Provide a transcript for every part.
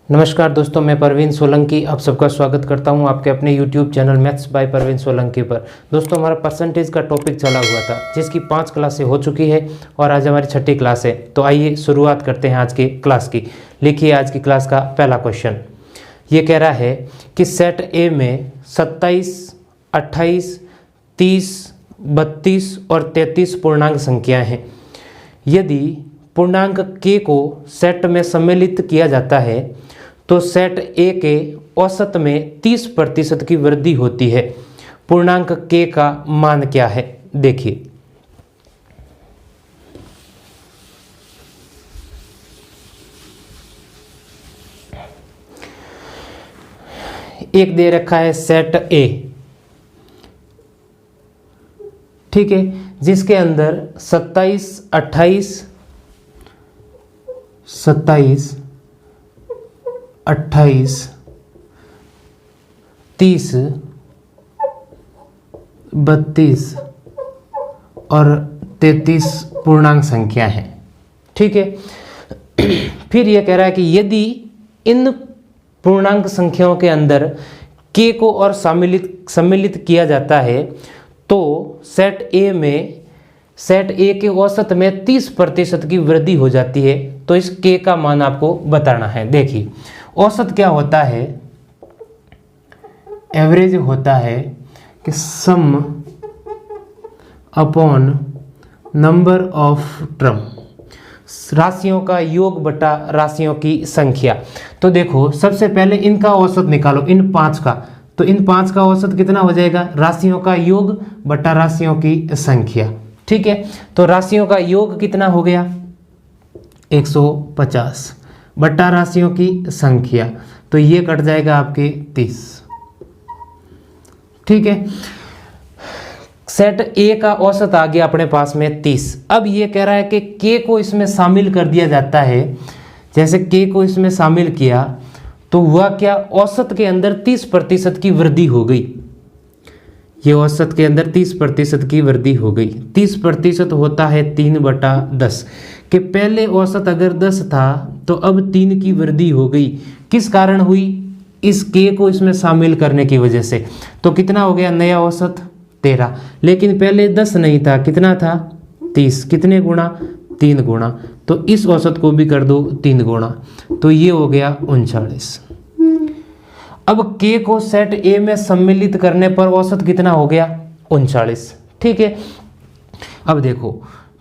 नमस्कार दोस्तों, मैं परवीन सोलंकी आप सबका स्वागत करता हूं आपके अपने YouTube channel maths by Parveen Solanki पर। दोस्तों, हमारा परसेंटेज का टॉपिक चला हुआ था जिसकी 5 क्लासें हो चुकी है और आज हमारी 6ठी क्लास है। तो आइए शुरुआत करते हैं आज की क्लास की। लिखिए आज की क्लास का पहला क्वेश्चन। ये कह रहा है कि सेट ए में 27, 28, 30, 32 और 33 पूर्णांक संख्याएँ हैं। यदि पूर्णांक k को सेट में सम्मिलित किया जाता है तो सेट ए के औसत में 30% की वृद्धि होती है। पूर्णांक k का मान क्या है? देखिए, एक दे रखा है सेट ए, ठीक है, जिसके अंदर 27, 28, 28, 30, 32 और 33 पूर्णांक संख्या है। ठीक है, फिर यह कह रहा है कि यदि इन पूर्णांक संख्याओं के अंदर k को और सम्मिलित किया जाता है तो सेट ए के औसत में 30% की वृद्धि हो जाती है। तो इस k का मान आपको बताना है। देखिए, औसत क्या होता है? एवरेज होता है कि सम अपॉन नंबर ऑफ टर्म, राशियों का योग बटा राशियों की संख्या। तो देखो, सबसे पहले इनका औसत निकालो, इन 5 का। तो इन 5 का औसत कितना हो जाएगा? राशियों का योग बटा राशियों की संख्या। ठीक है, तो राशियों का योग कितना हो गया? 150 बटा राशियों की संख्या, तो ये कट जाएगा आपके 30। ठीक है, सेट ए का औसत आ गया अपने पास में 30। अब ये कह रहा है कि k को इसमें शामिल कर दिया जाता है। जैसे k को इसमें शामिल किया तो हुआ क्या? औसत के अंदर 30% की वृद्धि हो गई। ये औसत के अंदर 30% की वृद्धि हो गई। 30% होता है 3/10 कि पहले औसत अगर 10 था तो अब 3 की वृद्धि हो गई। किस कारण हुई? इस k को इसमें शामिल करने की वजह से। तो कितना हो गया नया औसत? 13। लेकिन पहले 10 नहीं था, कितना था? 30। कितने गुणा? 3 गुणा। तो इस औसत को भी कर दो 3 गुणा, तो ये हो गया 39। अब k को सेट ए में सम्मिलित करने पर औसत कितना हो गया? 39। ठीक है, अब देखो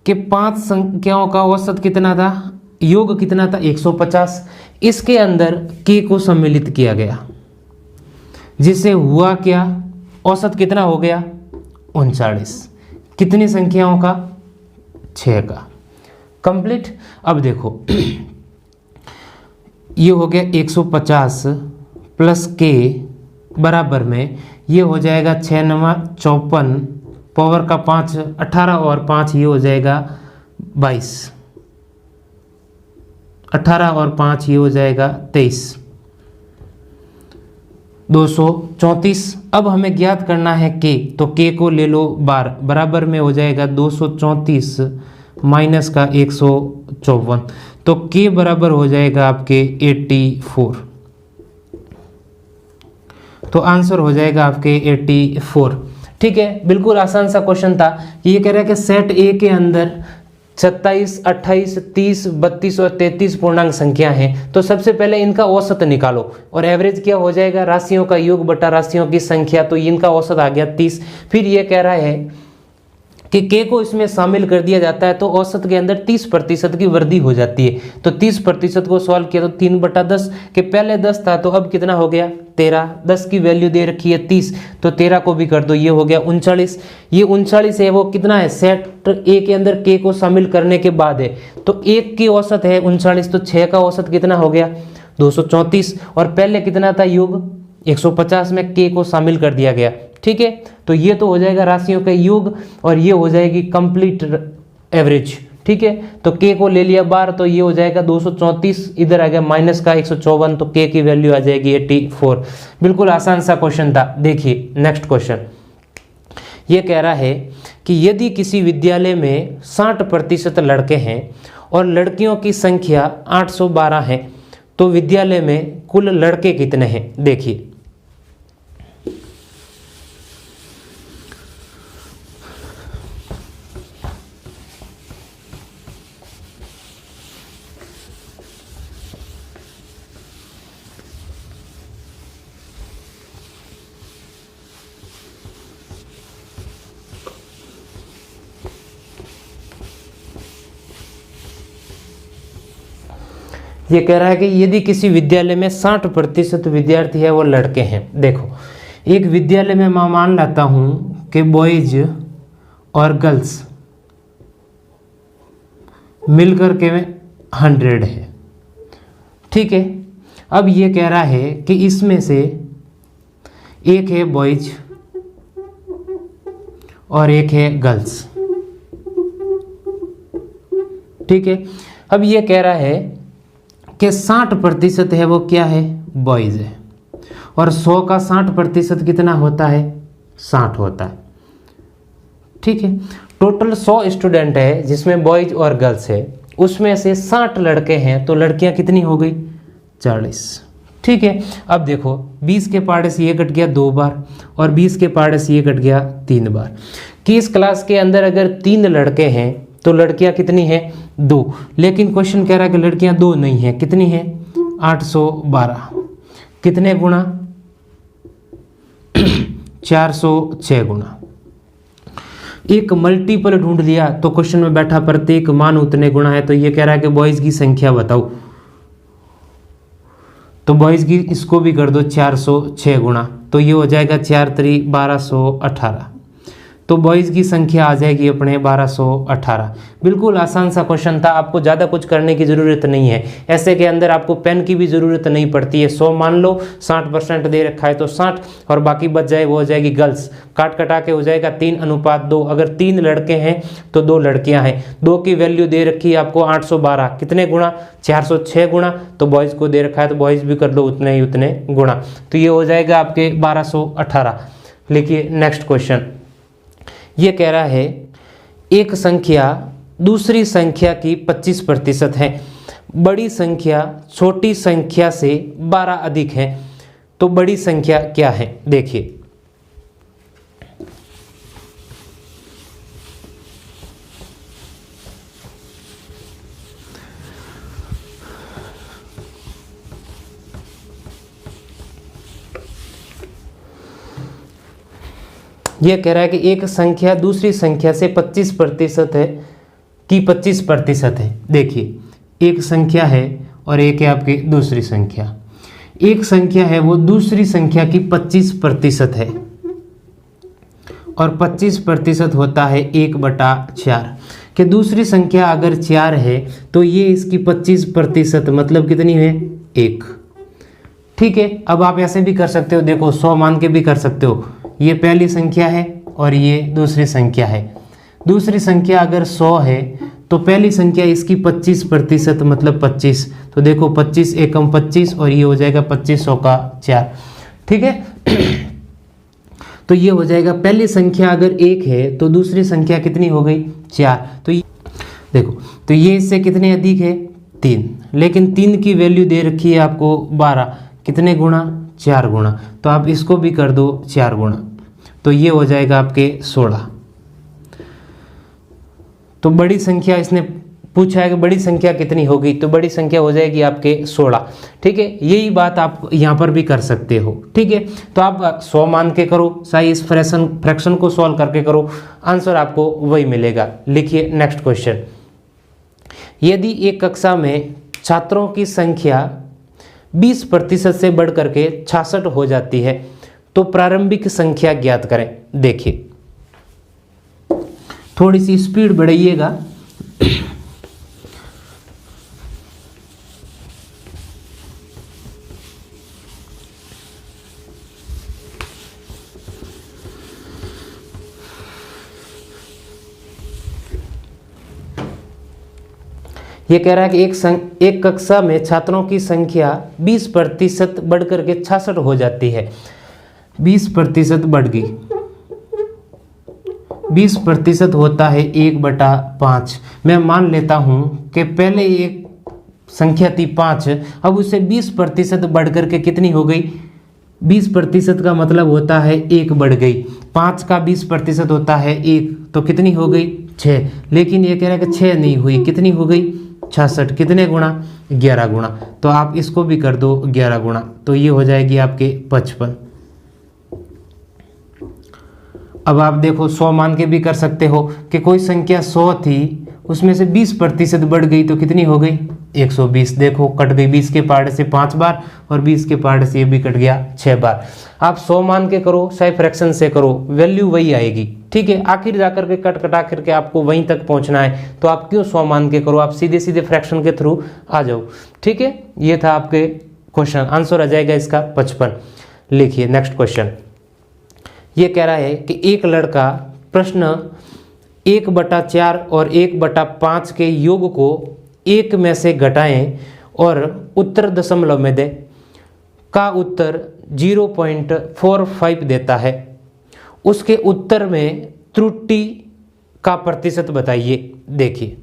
कि 5 संख्याओं का औसत कितना था? योग कितना था? 150। इसके अंदर k को सम्मिलित किया गया, जिससे हुआ क्या? औसत कितना हो गया? 39। कितनी संख्याओं का? 6 का। कंप्लीट। अब देखो, ये हो गया 150 प्लस k बराबर में ये हो जाएगा 6 9 54 पावर का 5 18 और 5 ये हो जाएगा 22। 18 और 5 ये हो जाएगा 23। 234। अब हमें ज्ञात करना है k, तो k को ले लो बार, बराबर में हो जाएगा 234 माइनस का 154, तो k बराबर हो जाएगा आपके 84। तो आंसर हो जाएगा आपके 84। ठीक है, बिल्कुल आसान सा क्वेश्चन था। ये कह रहा है कि सेट ए के अंदर 27, 28, 30, 32 और 33 पूर्णांक संख्या हैं। तो सबसे पहले इनका औसत निकालो और एवरेज क्या हो जाएगा? राशियों का योग बटा राशियों की संख्या। तो इनका औसत आ गया 30। फिर ये कह रहा है कि k को इसमें शामिल कर दिया जाता है तो औसत के अंदर 30% की वृद्धि हो जाती है। तो 30% को सॉल्व किया तो 3/10 के पहले 10 था तो अब कितना हो गया? 13। 10 की वैल्यू दे रखी है 30, तो 13 को भी कर दो, ये हो गया 39। ये 39 है, वो कितना है? सेट ए के अंदर k को शामिल करने के बाद है। तो 1 की औसत है 39, तो 6 का औसत कितना हो गया? 234। और पहले कितना था योग? 150 में k को शामिल कर दिया गया। ठीक है, तो ये तो हो जाएगा राशियों का योग और ये हो जाएगी कंप्लीट एवरेज। ठीक है, तो k को ले लिया बाहर, तो ये हो जाएगा 234, इधर आ गया माइनस का 154, तो k की वैल्यू आ जाएगी 84। बिल्कुल आसान सा क्वेश्चन था। देखिए नेक्स्ट क्वेश्चन। ये कह रहा है कि यदि किसी विद्यालय में 60% लड़के हैं और लड़कियों की संख्या 812 है तो विद्यालय में कुल लड़के कितने हैं? देखिए, ये कह रहा है कि यदि किसी विद्यालय में 60% विद्यार्थी है वो लड़के हैं। देखो, एक विद्यालय में मैं मान लेता हूं कि बॉयज और गर्ल्स मिलकर के 100 है, ठीक है। अब ये कह रहा है कि इसमें से एक है बॉयज और एक है गर्ल्स, ठीक है। अब ये कह रहा है कि 60% है वो क्या है? बॉयज है, और 100 का 60% कितना होता है? 60 होता है, ठीक है। टोटल 100 स्टूडेंट है जिसमें बॉयज और गर्ल्स है, उसमें से 60 लड़के हैं, तो लड़कियां कितनी हो गई? 40, ठीक है। अब देखो, 20 के पार्ट से ये कट गया 2 बार और 20 के पार्ट से ये कट गया 3 बार, कि इस क्लास के अंदर अगर 3 लड़के हैं तो लड़कियां कितनी हैं? 2। लेकिन क्वेश्चन कह रहा है कि लड़कियां 2 नहीं है, कितनी है? 812। कितने गुना? 406 गुना। एक मल्टीपल ढूंढ लिया तो क्वेश्चन में बैठा प्रत्येक मान उतने गुना है, तो ये कह रहा है कि बॉयज की संख्या बताओ, तो बॉयज की इसको भी कर दो 406 गुना, तो ये हो जाएगा 4 3 1218, तो बॉयज़ की संख्या आ जाएगी अपने 1218। बिल्कुल आसान सा क्वेश्चन था, आपको ज़्यादा कुछ करने की ज़रूरत नहीं है। ऐसे के अंदर आपको पेन की भी ज़रूरत नहीं पड़ती है। 100 मान लो, 60% दे रखा है तो 60 और बाकी बच जाए वो हो जाएगी गर्ल्स। काट कटा के हो जाएगा 3:2। अगर 3 लड़के हैं तो 2 लड़कियां हैं। 2 की वैल्यू दे रखी है आपको 812, कितने गुणा? 406 गुणा, तो बॉयज़ को दे रखा है तो बॉयज़ भी कर दो उतने ही उतने गुणा, तो ये हो जाएगा आपके 1218। लिखिए नेक्स्ट क्वेश्चन। ये कह रहा है एक संख्या दूसरी संख्या की 25% है, बड़ी संख्या छोटी संख्या से 12 अधिक है, तो बड़ी संख्या क्या है? देखिए, यह कह रहा है कि एक संख्या दूसरी संख्या से 25% है कि 25% है। देखिए, एक संख्या है और एक है आपकी दूसरी संख्या। एक संख्या है वो दूसरी संख्या की 25% है और 25% होता है 1/4, कि दूसरी संख्या अगर 4 है तो ये इसकी 25% मतलब कितनी है? 1, ठीक है। अब आप ऐसे भी कर सकते हो, देखो 100 मान के भी कर सकते हो। ये पहली संख्या है और ये दूसरी संख्या है। दूसरी संख्या अगर 100 है तो पहली संख्या इसकी 25% मतलब 25, तो देखो 25 एकम 25 और ये हो जाएगा 2500 का 4, ठीक है। तो ये हो जाएगा, पहली संख्या अगर 1 है तो दूसरी संख्या कितनी हो गई? 4। तो ये देखो, तो ये इससे कितने अधिक है? 3, लेकिन 3 की वैल्यू दे रखी है आपको 12, कितने गुणा? 4 गुणा, तो आप इसको भी कर दो 4 गुणा, तो ये हो जाएगा आपके 16। तो बड़ी संख्या इसने पूछा है कि बड़ी संख्या कितनी होगी, तो बड़ी संख्या हो जाएगी आपके 16, ठीक है। यही बात आप यहाँ पर भी कर सकते हो, ठीक है। तो आप 100 मान के करो, चाहे इस फ्रैक्शन को सॉल्व करके करो, आंसर आपको वही मिलेगा। लिखिए नेक्स्ट क्वेश्चन। यदि एक कक्षा में छात्रों की संख्या 20% से बढ़ करके 66 हो जाती है तो प्रारंभिक संख्या ज्ञात करें। देखिए, थोड़ी सी स्पीड बढ़ाइएगा। ये कह रहा है कि एक कक्षा में छात्रों की संख्या 20% बढ़ करके 66 हो जाती है। 20% बढ़ गई, 20% होता है 1/5। मैं मान लेता हूं कि पहले एक संख्या थी 5, अब उससे 20% बढ़ करके कितनी हो गई? 20% का मतलब होता है 1 बढ़ गई। 5 का 20% होता है 1, तो कितनी हो गई? 6। लेकिन ये कह रहा है कि 6 नहीं हुई, कितनी हो गई? 66। कितने गुणा? 11 गुणा। तो आप इसको भी कर दो 11 गुणा, तो ये हो जाएगी आपके 55। अब आप देखो 100 मान के भी कर सकते हो कि कोई संख्या 100 थी, उसमें से 20% बढ़ गई तो कितनी हो गई? 120। देखो कट गई, 20 के पार्ट से 5 बार और 20 के पार्ट से ये भी कट गया 6 बार। आप 100 मान के करो चाहे फ्रैक्शन से करो, वैल्यू वही आएगी। ठीक है, आखिर जाकर के कट कटा करके आपको वहीं तक पहुंचना है, तो आप क्यों 100 मान के करो, आप सीधे सीधे फ्रैक्शन के थ्रू आ जाओ। ठीक है, ये था आपके क्वेश्चन, आंसर आ जाएगा इसका 55। लिखिए नेक्स्ट क्वेश्चन। ये कह रहा है कि एक लड़का प्रश्न 1/4 और 1/5 के योग को 1 में से घटाएं और उत्तर दशमलव में दें, का उत्तर 0.45 देता है। उसके उत्तर में त्रुटि का प्रतिशत बताइए। देखिए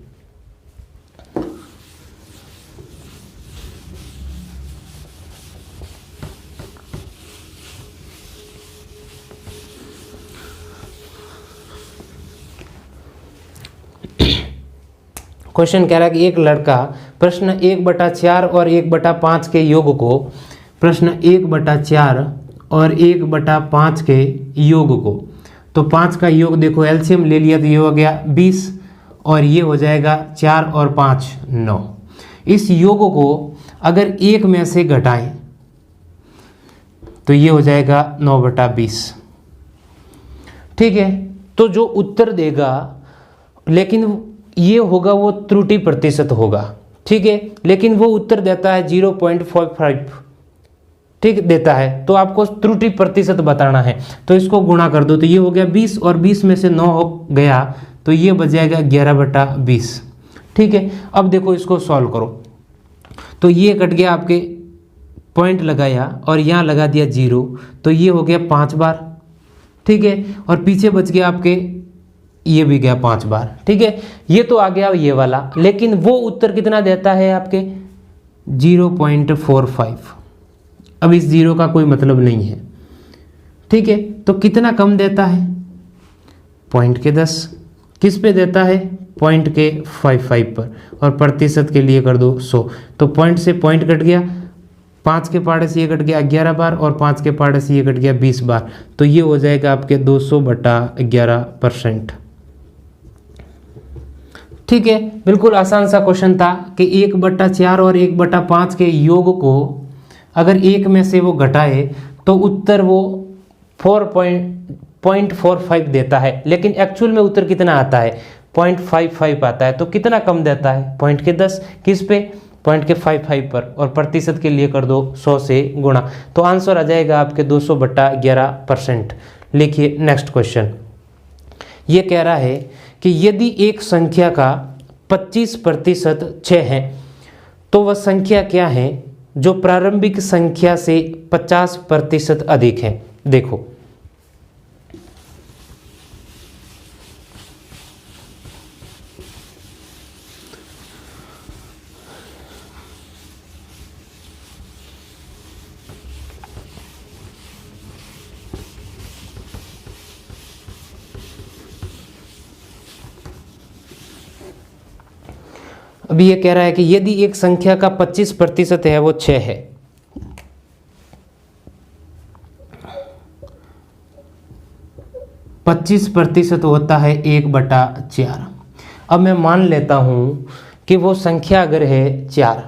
क्वेश्चन कह रहा है कि एक लड़का प्रश्न 1/4 और 1/5 के योग को, प्रश्न 1/4 और 1/5 के योग को, तो 5 का योग देखो एलसीएम ले लिया तो ये हो गया 20 और ये हो जाएगा 4 और 5 9। इस योग को अगर 1 में से घटाएं तो ये हो जाएगा 9/20। ठीक है, तो जो उत्तर देगा, लेकिन ये होगा वो त्रुटि प्रतिशत होगा। ठीक है, लेकिन वो उत्तर देता है 0.45, ठीक देता है, तो आपको त्रुटि प्रतिशत बताना है। तो इसको गुणा कर दो, तो ये हो गया 20 और 20 में से 9 हो गया तो ये बच जाएगा 11/20। ठीक है, अब देखो इसको सॉल्व करो, तो ये कट गया, आपके पॉइंट लगाया और यहाँ लगा दिया 0, तो ये हो गया 5 बार। ठीक है, और पीछे बच गया आपके ये भी गया 5 बार। ठीक है, ये तो आ गया ये वाला, लेकिन वो उत्तर कितना देता है आपके 0.45। अब इस 0 का कोई मतलब नहीं है। ठीक है, तो कितना कम देता है? पॉइंट के 10। किस पे देता है? पॉइंट के 55 पर, और प्रतिशत के लिए कर दो 100, तो पॉइंट से पॉइंट कट गया, 5 के पार्ट से ये कट गया 11 बार और 5 के पार्ट से ये कट गया 20 बार, तो ये हो जाएगा आपके 200/11%। ठीक है, बिल्कुल आसान सा क्वेश्चन था कि 1/4 और 1/5 के योग को अगर 1 में से वो घटाए तो उत्तर वो 4.45 देता है, लेकिन एक्चुअल में उत्तर कितना आता है? 0.55 आता है। तो कितना कम देता है? पॉइंट के 10। किस पे? पॉइंट के 55 पर, और प्रतिशत के लिए कर दो 100 से गुणा, तो आंसर आ जाएगा आपके 200/11%। लिखिए नेक्स्ट क्वेश्चन। ये कह रहा है कि यदि एक संख्या का 25% 6 है, तो वह संख्या क्या है जो प्रारंभिक संख्या से 50% अधिक है? देखो अभी ये कह रहा है कि यदि एक संख्या का 25% है, वो 6 है, %25 होता है 1/4। अब मैं मान लेता हूं कि वो संख्या अगर है 4,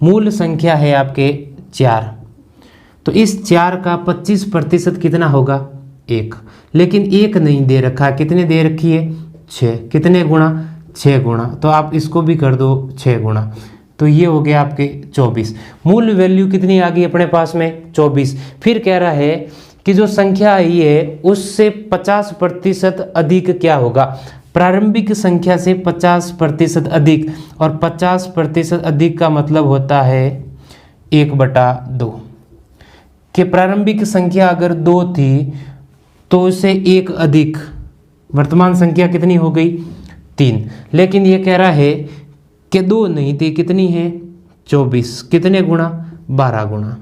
मूल संख्या है आपके 4, तो इस 4 का 25% कितना होगा? 1। लेकिन 1 नहीं दे रखा, कितने दे रखी है? 6। कितने गुणा? 6 गुणा, तो आप इसको भी कर दो 6 गुणा, तो ये हो गया आपके 24। मूल वैल्यू कितनी आ गई अपने पास में? 24। फिर कह रहा है कि जो संख्या आई है उससे 50% अधिक क्या होगा? प्रारंभिक संख्या से 50% अधिक, और 50% अधिक का मतलब होता है 1/2। कि प्रारंभिक संख्या अगर 2 थी तो उससे 1 अधिक, वर्तमान संख्या कितनी हो गई? 3। लेकिन ये कह रहा है कि 2 नहीं थी, कितनी है 24, कितने गुना 12 गुना,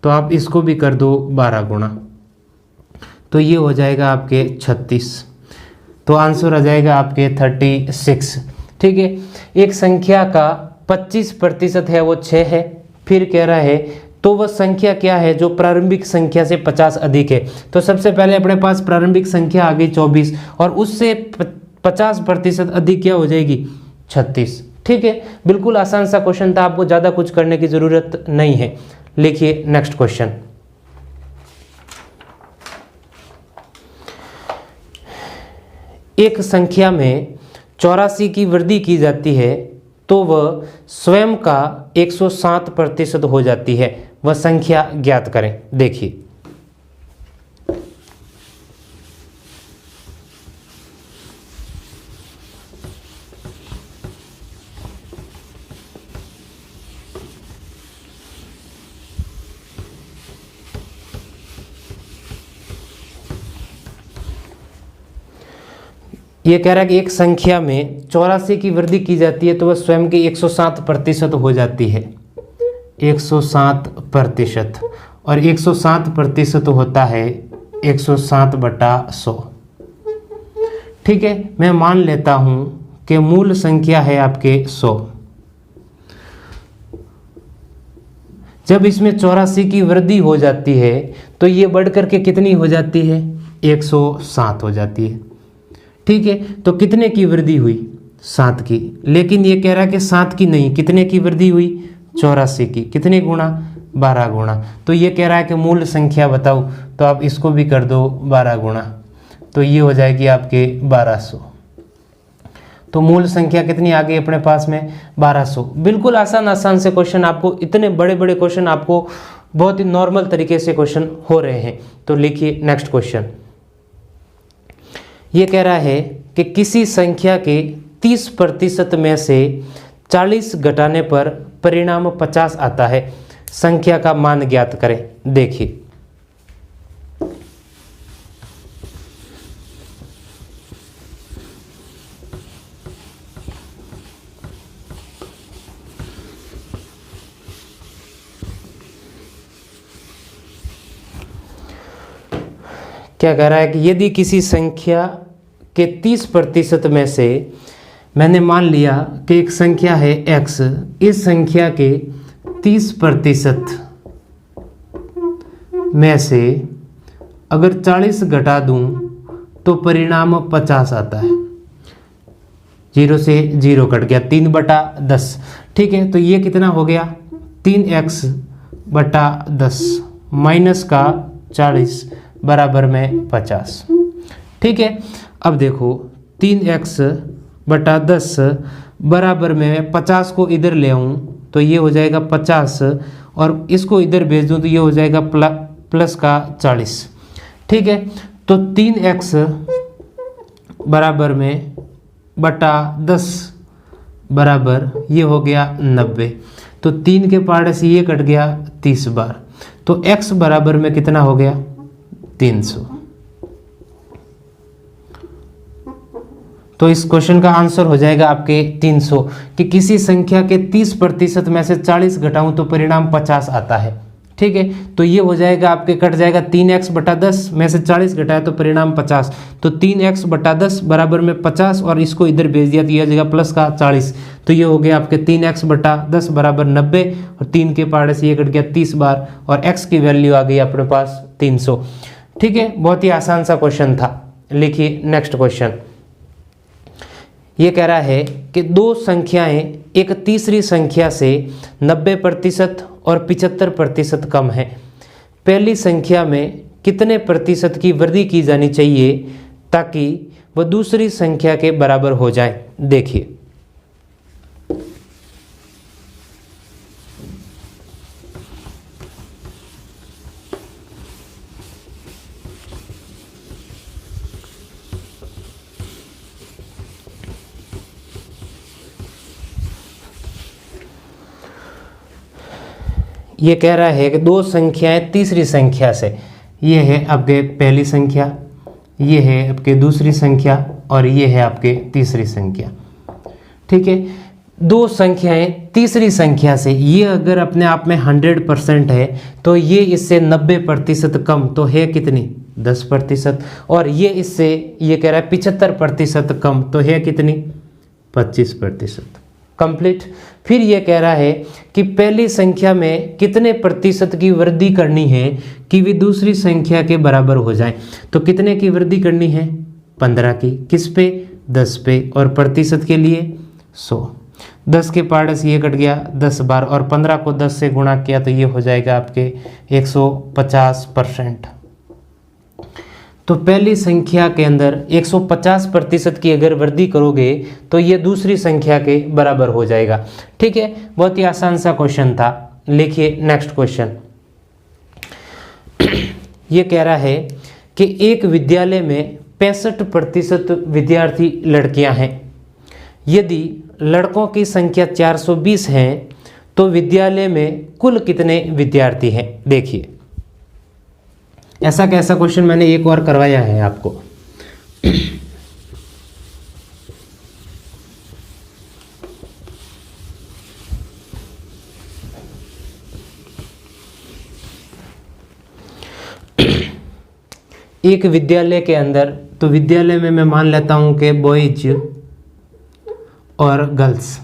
तो आप इसको भी कर दो 12 गुना, तो ये हो जाएगा आपके 36, तो आंसर आ जाएगा आपके 36। ठीक है, एक संख्या का 25% है वो 6 है, फिर कह रहा है तो वह संख्या क्या है जो प्रारंभिक संख्या से 50 अधिक है। तो सबसे पहले अपने पास प्रारंभिक संख्या आ गई 24 और उससे 50% अधिक क्या हो जाएगी 36। ठीक है, बिल्कुल आसान सा क्वेश्चन था, आपको ज़्यादा कुछ करने की ज़रूरत नहीं है। लिखिए नेक्स्ट क्वेश्चन। एक संख्या में 84 की वृद्धि की जाती है तो वह स्वयं का 107% हो जाती है, वह संख्या ज्ञात करें। देखिए ये कह रहा है कि एक संख्या में 84 की वृद्धि की जाती है तो वह स्वयं की 107% हो जाती है, 107%, और 107% होता है 107/100। ठीक है, मैं मान लेता हूं कि मूल संख्या है आपके 100। जब इसमें 84 की वृद्धि हो जाती है तो ये बढ़ करके कितनी हो जाती है 107 हो जाती है। ठीक है, तो कितने की वृद्धि हुई 7 की, लेकिन ये कह रहा है कि 7 की नहीं, कितने की वृद्धि हुई 84 की, कितने गुना 12 गुना, तो ये कह रहा है कि मूल संख्या बताओ, तो आप इसको भी कर दो 12 गुना, तो ये हो जाएगी आपके 1200। तो मूल संख्या कितनी आ गई अपने पास में 1200। बिल्कुल आसान से क्वेश्चन, आपको इतने बड़े बड़े क्वेश्चन आपको बहुत ही नॉर्मल तरीके से क्वेश्चन हो रहे हैं। तो लिखिए नेक्स्ट क्वेश्चन। ये कह रहा है कि किसी संख्या के 30% में से 40 घटाने पर परिणाम 50 आता है, संख्या का मान ज्ञात करें। देखिए क्या कह रहा है कि यदि किसी संख्या के 30% में से, मैंने मान लिया कि एक संख्या है x, इस संख्या के 30% में से अगर 40 घटा दूं तो परिणाम 50 आता है। 0 से 0 कट गया, 3/10। ठीक है, तो ये कितना हो गया 3x/10 माइनस का 40 बराबर में 50। ठीक है, अब देखो 3x/10 बराबर में 50 को इधर ले आऊँ तो ये हो जाएगा 50 और इसको इधर भेज दूँ तो ये हो जाएगा प्लस का 40। ठीक है, तो 3x बराबर में बटा 10 बराबर ये हो गया 90, तो 3 के पार्ट से ये कट गया 30 बार, तो x बराबर में कितना हो गया 300। तो इस क्वेश्चन का आंसर हो जाएगा आपके 300 कि किसी संख्या के 30% में से 40 घटाऊं तो परिणाम 50 आता है। ठीक है, तो ये हो जाएगा आपके कट जाएगा 3x/10 में से 40 घटाया तो परिणाम 50, तो 3x/10 बराबर में 50 और इसको इधर भेज दिया तो यह जगह प्लस का 40, तो ये हो गया आपके 3x/10 बराबर 90 और 3 के पार्ट से ये कट गया 30 बार और x की वैल्यू आ गई अपने पास 300। ठीक है, बहुत ही आसान सा क्वेश्चन था। लिखिए नेक्स्ट क्वेश्चन। ये कह रहा है कि दो संख्याएं एक तीसरी संख्या से 90% और 75% कम है। पहली संख्या में कितने प्रतिशत की वृद्धि की जानी चाहिए ताकि वह दूसरी संख्या के बराबर हो जाए। देखिए ये कह रहा है कि दो संख्याएं तीसरी संख्या से, ये है आपके पहली संख्या, ये है आपके दूसरी संख्या और ये है आपके तीसरी संख्या। ठीक है, दो संख्याएं तीसरी संख्या से, ये अगर अपने आप में 100% है तो ये इससे 90% कम तो है कितनी, 10%। और ये इससे, ये कह रहा है 75% कम तो है कितनी, 25%। कंप्लीट। फिर ये कह रहा है कि पहली संख्या में कितने प्रतिशत की वृद्धि करनी है कि वे दूसरी संख्या के बराबर हो जाए। तो कितने की वृद्धि करनी है, 15 की। किस पे, 10 पे। और प्रतिशत के लिए 100। 10 के पार्ट से ये कट गया 10 बार, और 15 को 10 से गुणा किया तो ये हो जाएगा आपके 150%। तो पहली संख्या के अंदर 150% की अगर वृद्धि करोगे तो ये दूसरी संख्या के बराबर हो जाएगा। ठीक है, बहुत ही आसान सा क्वेश्चन था। लिखिए नेक्स्ट क्वेश्चन। ये कह रहा है कि एक विद्यालय में 65% विद्यार्थी लड़कियां हैं। यदि लड़कों की संख्या 420 है तो विद्यालय में कुल कितने विद्यार्थी हैं। देखिए, ऐसा कैसा क्वेश्चन मैंने एक और करवाया है आपको। एक विद्यालय के अंदर, तो विद्यालय में मैं मान लेता हूं कि बॉयज और गर्ल्स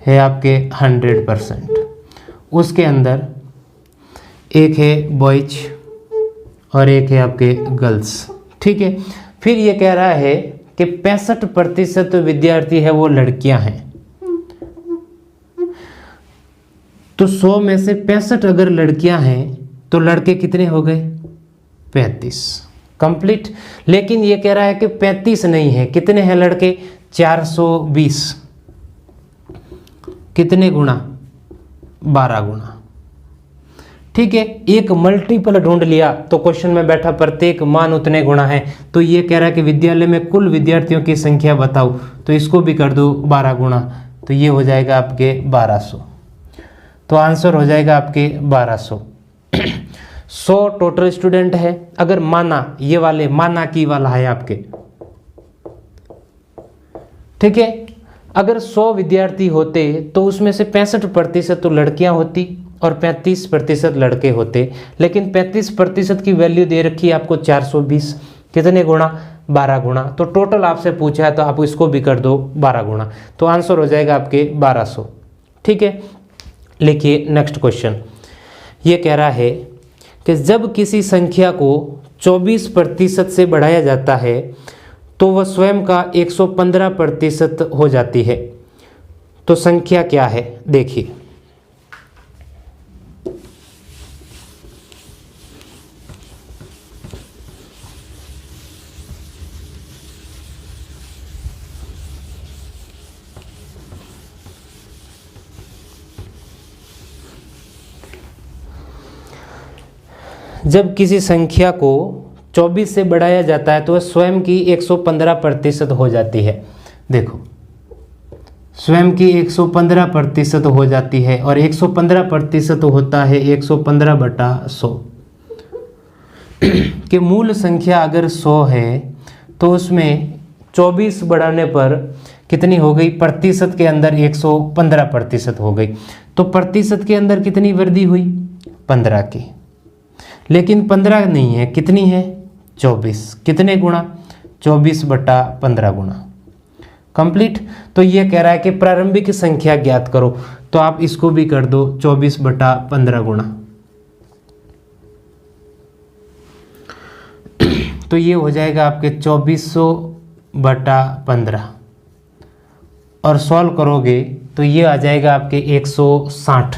है आपके 100%। उसके अंदर एक है बॉयज और एक है आपके गर्ल्स। ठीक है, फिर ये कह रहा है कि 65% विद्यार्थी है वो लड़कियां हैं। तो 100 में से 65 अगर लड़कियां हैं तो लड़के कितने हो गए, 35। कंप्लीट। लेकिन ये कह रहा है कि 35 नहीं है, कितने हैं लड़के, 420। कितने गुना, 12 गुना। ठीक है, एक मल्टीपल ढूंढ लिया तो क्वेश्चन में बैठा प्रत्येक मान उतने गुना है। तो ये कह रहा है कि विद्यालय में कुल विद्यार्थियों की संख्या बताओ, तो इसको भी कर दो 12 गुना, तो ये हो जाएगा आपके 1200। तो आंसर हो जाएगा आपके 1200। 100 टोटल स्टूडेंट है। अगर माना, ये वाले माना की वाला है आपके, ठीक है, अगर 100 विद्यार्थी होते तो उसमें से 65% तो लड़कियां होती और 35% लड़के होते। लेकिन 35% की वैल्यू दे रखी है आपको 420। कितने गुणा, 12 गुणा। तो टोटल आपसे पूछा है तो आप इसको भी कर दो 12 गुणा, तो आंसर हो जाएगा आपके 1200। ठीक है, लिखिए नेक्स्ट क्वेश्चन। ये कह रहा है कि जब किसी संख्या को 24% से बढ़ाया जाता है तो वह स्वयं का 115% हो जाती है। तो संख्या क्या है, देखिए। जब किसी संख्या को 24 से बढ़ाया जाता है तो वह स्वयं की 115% हो जाती है। देखो, स्वयं की 115% हो जाती है, और 115% होता है 115/100। कि मूल संख्या अगर 100 है तो उसमें 24 बढ़ाने पर कितनी हो गई, प्रतिशत के अंदर 115% हो गई। तो प्रतिशत के अंदर कितनी वृद्धि हुई, 15 की। लेकिन 15 नहीं है, कितनी है, 24। कितने गुणा, 24/15 गुणा। कंप्लीट। तो ये कह रहा है कि प्रारंभिक संख्या ज्ञात करो, तो आप इसको भी कर दो 24/15 गुणा। तो ये हो जाएगा आपके 2400/15, और सॉल्व करोगे तो ये आ जाएगा आपके 160।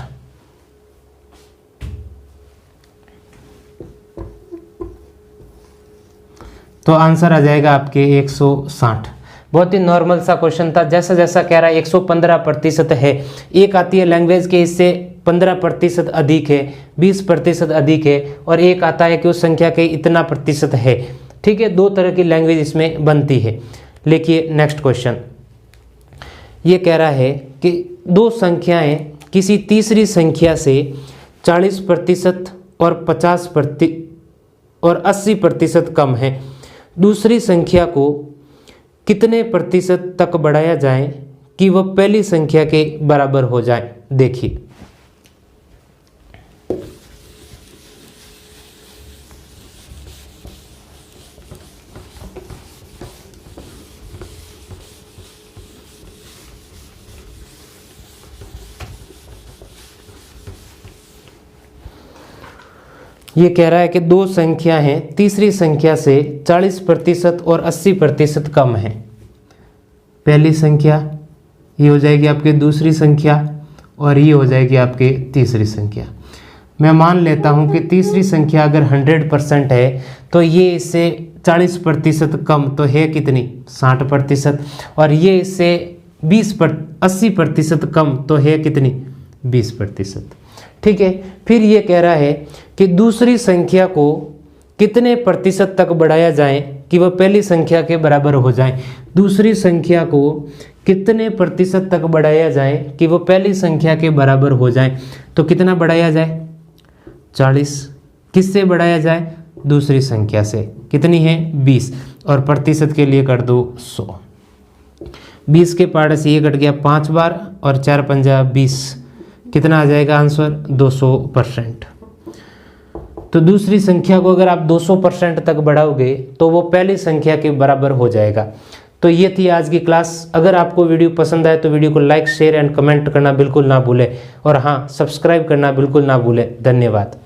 तो आंसर आ जाएगा आपके 160। बहुत ही नॉर्मल सा क्वेश्चन था। जैसा जैसा कह रहा है 115% है, एक आती है लैंग्वेज के इससे 15% अधिक है, 20% अधिक है, और एक आता है कि उस संख्या के इतना प्रतिशत है। ठीक है, दो तरह की लैंग्वेज इसमें बनती है। लिखिए नेक्स्ट क्वेश्चन। ये कह रहा है कि दो संख्याएं किसी तीसरी संख्या से 40% और 50% और 80% कम है। दूसरी संख्या को कितने प्रतिशत तक बढ़ाया जाए कि वह पहली संख्या के बराबर हो जाए। देखिए, ये कह रहा है कि दो संख्या हैं, तीसरी संख्या से 40% और 80% कम है। पहली संख्या ये हो जाएगी आपकी दूसरी संख्या और ये हो जाएगी आपकी तीसरी संख्या। मैं मान लेता हूँ कि तीसरी संख्या अगर 100% है तो ये इससे 40% कम तो है कितनी, 60%, और ये इससे 80% कम तो है कितनी, 20%। ठीक है, फिर ये कह रहा है कि दूसरी संख्या को कितने प्रतिशत तक बढ़ाया जाए कि वह पहली संख्या के बराबर हो जाए। दूसरी संख्या को कितने प्रतिशत तक बढ़ाया जाए कि वह पहली संख्या के बराबर हो जाए। तो कितना बढ़ाया जाए, 40। किससे बढ़ाया जाए, दूसरी संख्या से, कितनी है, 20, और प्रतिशत के लिए कर दो 100। 20 के पार्ट से ये कट गया 5 बार और 4 पंजा 20, कितना आ जाएगा आंसर, 200%। तो दूसरी संख्या को अगर आप 200% तक बढ़ाओगे तो वो पहली संख्या के बराबर हो जाएगा। तो ये थी आज की क्लास। अगर आपको वीडियो पसंद आए तो वीडियो को लाइक, शेयर एंड कमेंट करना बिल्कुल ना भूलें, और हाँ, सब्सक्राइब करना बिल्कुल ना भूलें। धन्यवाद।